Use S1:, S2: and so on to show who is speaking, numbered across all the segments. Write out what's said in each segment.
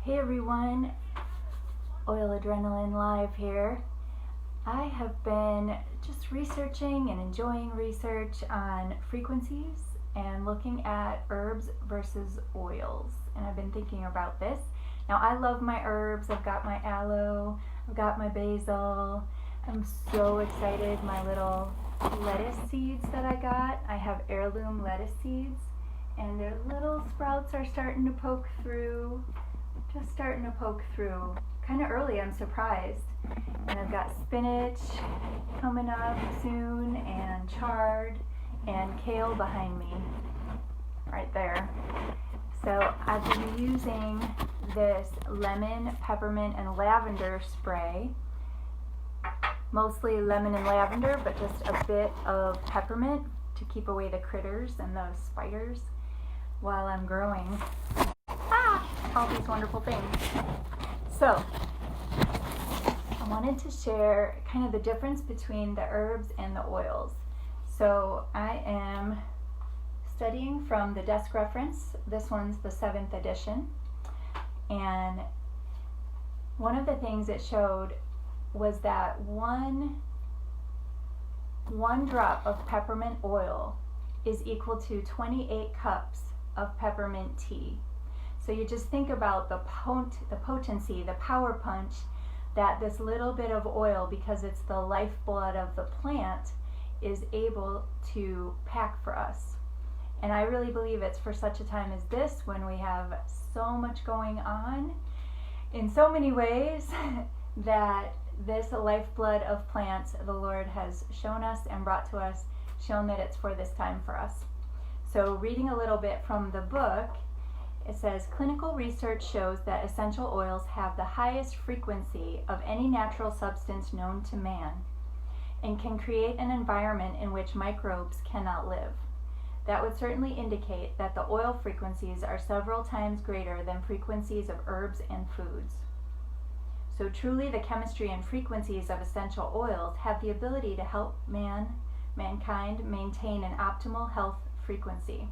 S1: Hey everyone, Oil Adrenaline Live here. I have been just researching and enjoying research on frequencies and looking at herbs versus oils. And I've been thinking about this. Now I love my herbs. I've got my aloe, I've got my basil. I'm so excited. My little lettuce seeds that I got. I have heirloom lettuce seeds and their little sprouts are starting to poke through. Just starting to poke through. Kind of early, I'm surprised. And I've got spinach coming up soon, and chard, and kale behind me, right there. So I've been using this lemon, peppermint, and lavender spray. Mostly lemon and lavender, but just a bit of peppermint to keep away the critters and the spiders while I'm growing all these wonderful things. So I wanted to share kind of the difference between the herbs and the oils. So I am studying from the desk reference. This one's the 7th edition. And one of the things it showed was that one drop of peppermint oil is equal to 28 cups of peppermint tea. So you just think about the potency, the power punch that this little bit of oil, because it's the lifeblood of the plant, is able to pack for us. And I really believe it's for such a time as this, when we have so much going on in so many ways, that this lifeblood of plants the Lord has shown us and brought to us, shown that it's for this time for us. So reading a little bit from the book, it says, clinical research shows that essential oils have the highest frequency of any natural substance known to man and can create an environment in which microbes cannot live. That would certainly indicate that the oil frequencies are several times greater than frequencies of herbs and foods. So truly the chemistry and frequencies of essential oils have the ability to help mankind maintain an optimal health frequency.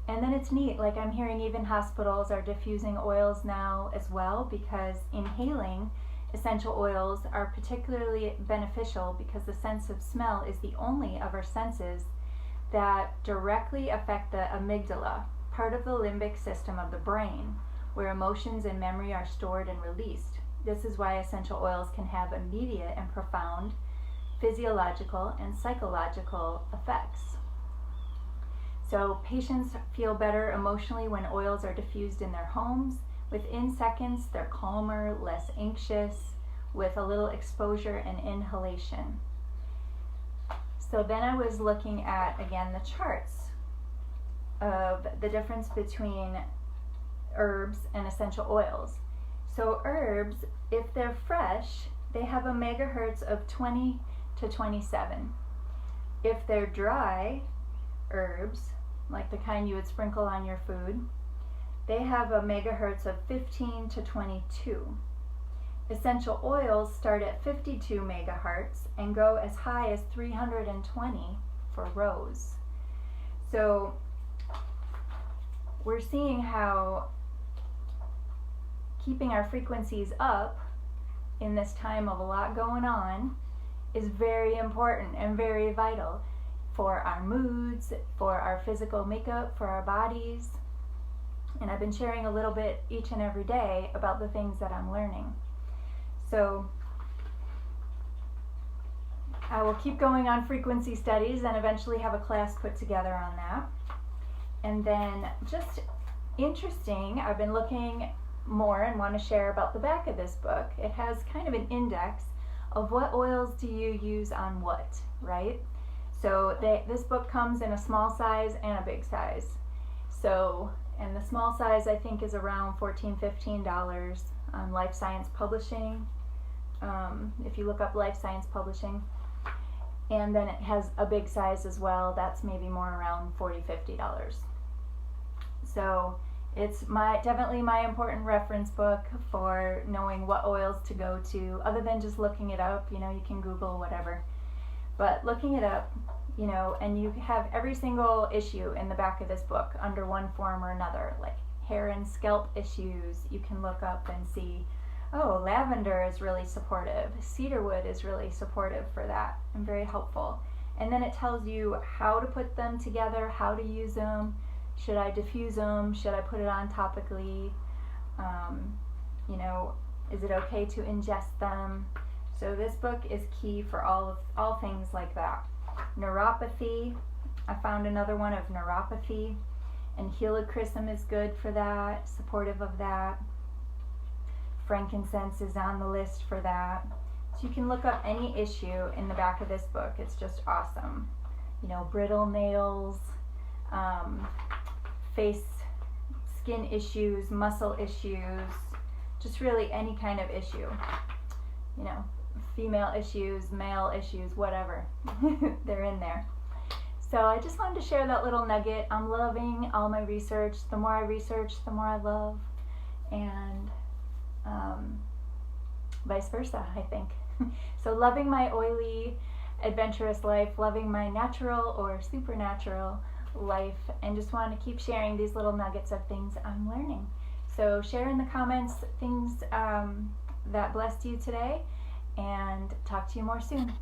S1: And then it's neat, like I'm hearing even hospitals are diffusing oils now as well, because inhaling essential oils are particularly beneficial because the sense of smell is the only of our senses that directly affect the amygdala, part of the limbic system of the brain, where emotions and memory are stored and released. This is why essential oils can have immediate and profound physiological and psychological effects. So patients feel better emotionally when oils are diffused in their homes. Within seconds, they're calmer, less anxious, with a little exposure and inhalation. So then I was looking at, again, the charts of the difference between herbs and essential oils. So herbs, if they're fresh, they have a megahertz of 20 to 27. If they're dry herbs, like the kind you would sprinkle on your food, they have a megahertz of 15 to 22. Essential oils start at 52 megahertz and go as high as 320 for rose. So we're seeing how keeping our frequencies up in this time of a lot going on is very important and very vital for our moods, for our physical makeup, for our bodies. And I've been sharing a little bit each and every day about the things that I'm learning. So I will keep going on frequency studies and eventually have a class put together on that. And then just interesting, I've been looking more and want to share about the back of this book. It has kind of an index of what oils do you use on what, right? So this book comes in a small size and a big size. So, and the small size I think is around $14, $15 on Life Science Publishing, if you look up Life Science Publishing. And then it has a big size as well, that's maybe more around $40, $50. So it's definitely my important reference book for knowing what oils to go to, other than just looking it up. You know, you can Google whatever. But looking it up, you know, and you have every single issue in the back of this book under one form or another, like hair and scalp issues, you can look up and see, oh, lavender is really supportive. Cedarwood is really supportive for that and very helpful. And then it tells you how to put them together, how to use them. Should I diffuse them? Should I put it on topically? You know, is it okay to ingest them? So this book is key for all things like that. Neuropathy, I found another one of neuropathy, and helichrysum is good for that, supportive of that. Frankincense is on the list for that. So you can look up any issue in the back of this book. It's just awesome. You know, brittle nails, face, skin issues, muscle issues, just really any kind of issue. You know, female issues, male issues, whatever. They're in there. So I just wanted to share that little nugget. I'm loving all my research. The more I research, the more I love. And vice versa, I think. So loving my oily, adventurous life, loving my natural or supernatural life, and just want to keep sharing these little nuggets of things I'm learning. So share in the comments things that blessed you today, and talk to you more soon.